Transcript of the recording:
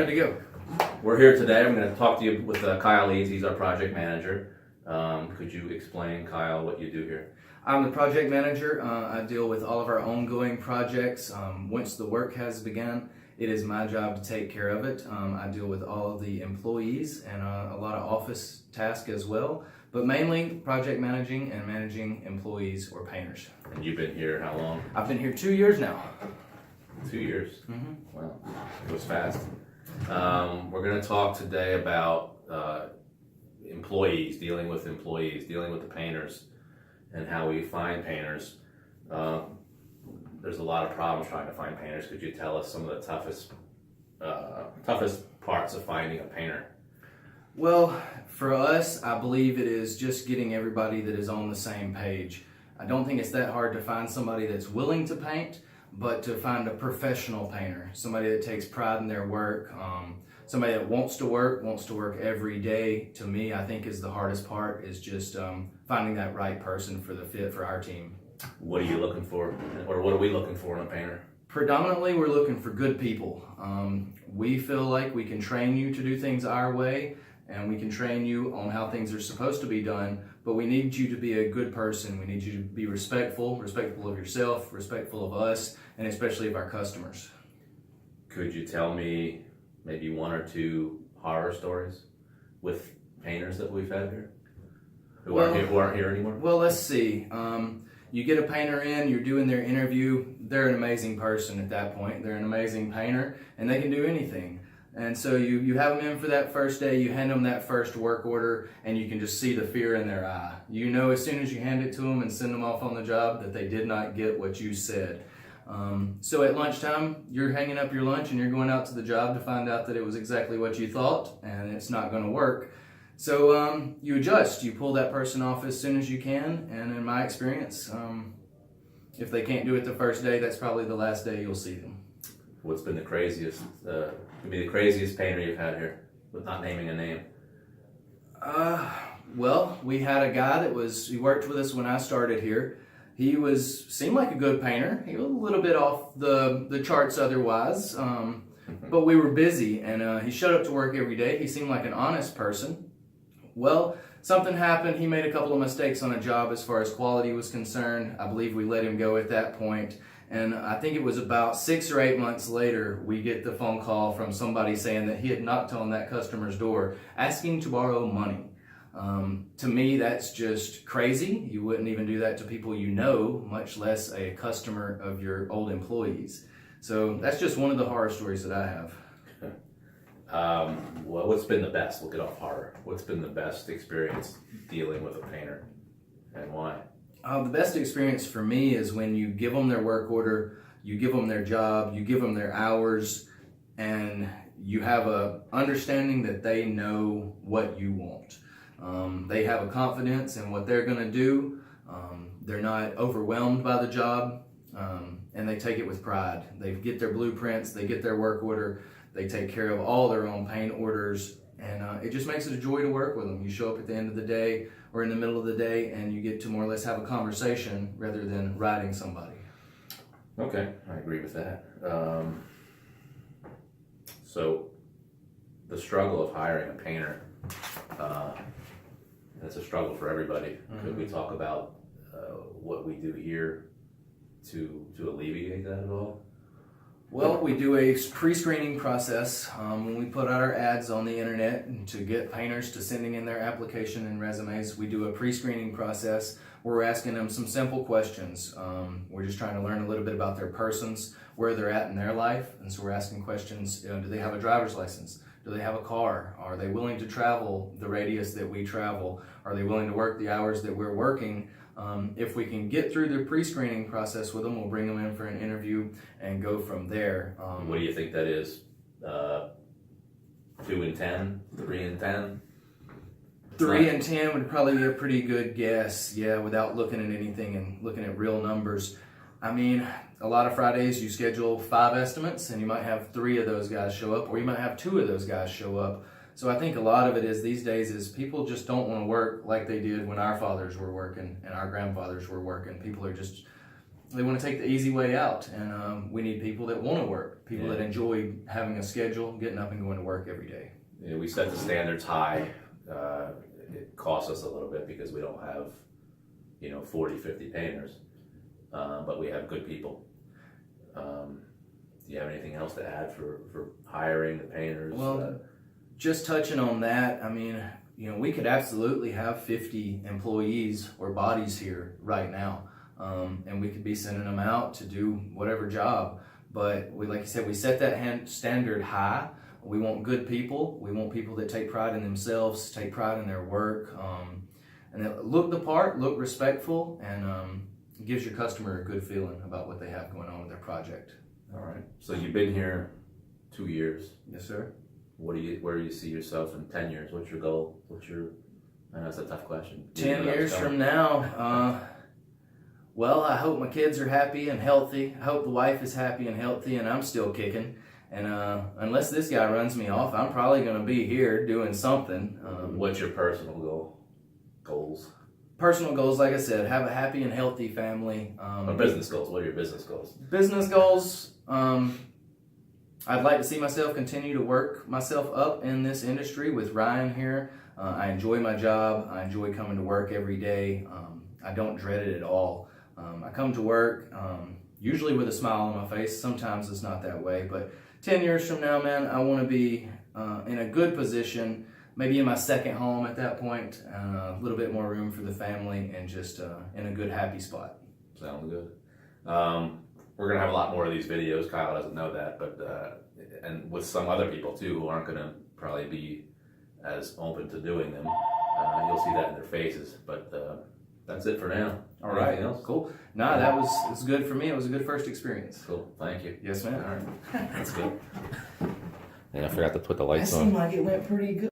Good to go. We're here today. I'm going to talk to you with Kyle Leeds. He's our project manager. Could you explain, Kyle, what you do here? I'm the project manager. I deal with all of our ongoing projects. Once the work has begun, it is my job to take care of it. I deal with all of the employees and a lot of office tasks as well, but mainly project managing and managing employees or painters. And you've been here how long? I've been here 2 years now. 2 years? Mm-hmm. Wow, it was fast. We're going to talk today about employees, dealing with the painters, and how we find painters. There's a lot of problems trying to find painters. Could you tell us some of the toughest parts of finding a painter? Well, for us, I believe it is just getting everybody that is on the same page. I don't think it's that hard to find somebody that's willing to paint, but to find a professional painter, somebody that takes pride in their work, somebody that wants to work every day. To me, I think is the hardest part, is just finding that right person for the fit for our team. What are you looking for, or what are we looking for in a painter? Predominantly, we're looking for good people. We feel like we can train you to do things our way, and we can train you on how things are supposed to be done, but we need you to be a good person. We need you to be respectful of yourself, respectful of us, and especially of our customers. Could you tell me maybe one or two horror stories with painters that we've had here who aren't here anymore? Well, let's see. You get a painter in, you're doing their interview, they're an amazing person at that point. They're an amazing painter, and they can do anything. And so you have them in for that first day, you hand them that first work order, and you can just see the fear in their eye. You know as soon as you hand it to them and send them off on the job that they did not get what you said. So at lunchtime, you're hanging up your lunch and you're going out to the job to find out that it was exactly what you thought and it's not going to work. So you adjust, you pull that person off as soon as you can, and in my experience, if they can't do it the first day, that's probably the last day you'll see them. What's been the craziest, the craziest painter you've had here, with not naming a name? Well, we had a guy he worked with us when I started here. He seemed like a good painter. He was a little bit off the charts otherwise, but we were busy, and he showed up to work every day. He seemed like an honest person. Well, something happened. He made a couple of mistakes on a job as far as quality was concerned. I believe we let him go at that point. And I think it was about 6 or 8 months later, we get the phone call from somebody saying that he had knocked on that customer's door asking to borrow money. To me, that's just crazy. You wouldn't even do that to people you know, much less a customer of your old employees. So that's just one of the horror stories that I have. Well, what's been the best? We'll get off horror. What's been the best experience dealing with a painter, and why? The best experience for me is when you give them their work order, you give them their job, you give them their hours, and you have a understanding that they know what you want. They have a confidence in what they're going to do. They're not overwhelmed by the job, and they take it with pride. They get their blueprints, they get their work order, they take care of all their own paint orders, and it just makes it a joy to work with them. You show up at the end of the day or in the middle of the day, and you get to more or less have a conversation rather than riding somebody. Okay, I agree with that. So the struggle of hiring a painter, it's a struggle for everybody. Mm-hmm. Could we talk about what we do here to alleviate that at all? Well, we do a pre-screening process when we put out our ads on the internet to get painters to sending in their application and resumes. We do a pre-screening process where we're asking them some simple questions. We're just trying to learn a little bit about their persons, where they're at in their life. And so we're asking questions, do they have a driver's license? Do they have a car? Are they willing to travel the radius that we travel? Are they willing to work the hours that we're working? If we can get through the pre-screening process with them, we'll bring them in for an interview and go from there. What do you think that is? 2 and 10? 3 and 10? 3 and 10 would probably be a pretty good guess, yeah, without looking at anything and looking at real numbers. I mean, a lot of Fridays you schedule 5 estimates and you might have 3 of those guys show up, or you might have 2 of those guys show up. So I think a lot of it is these days is people just don't want to work like they did when our fathers were working and our grandfathers were working. People are just they want to take the easy way out, and we need people that want to work, people that enjoy having a schedule, getting up and going to work every day. You know, we set the standards high. It costs us a little bit because we don't have, 40, 50 painters, but we have good people. Do you have anything else to add for hiring the painters? Well, just touching on that, I mean, we could absolutely have 50 employees or bodies here right now, and we could be sending them out to do whatever job. But like you said, we set that standard high. We want good people. We want people that take pride in themselves, take pride in their work, and that look the part, look respectful, and gives your customer a good feeling about what they have going on with their project. All right. So you've been here 2 years. Yes, sir. Where do you see yourself in 10 years? What's your goal? I know it's a tough question. 10 years from now, well, I hope my kids are happy and healthy. I hope the wife is happy and healthy, and I'm still kicking. And unless this guy runs me off, I'm probably going to be here doing something. What's your personal goals? Personal goals, like I said, have a happy and healthy family. Or business goals. What are your business goals? Business goals, I'd like to see myself continue to work myself up in this industry with Ryan here. I enjoy my job. I enjoy coming to work every day. I don't dread it at all. I come to work usually with a smile on my face. Sometimes it's not that way, but 10 years from now, man, I want to be in a good position, maybe in my second home at that point, a little bit more room for the family, and just in a good, happy spot. Sounds good. We're going to have a lot more of these videos. Kyle doesn't know that, but and with some other people too who aren't going to probably be as open to doing them. You'll see that in their faces, but that's it for now. All right. Anything else? Cool. No, that was good for me. It was a good first experience. Cool. Thank you. Yes, man. All right. That's good. Yeah, I forgot to put the lights That on. seemed like it went pretty good.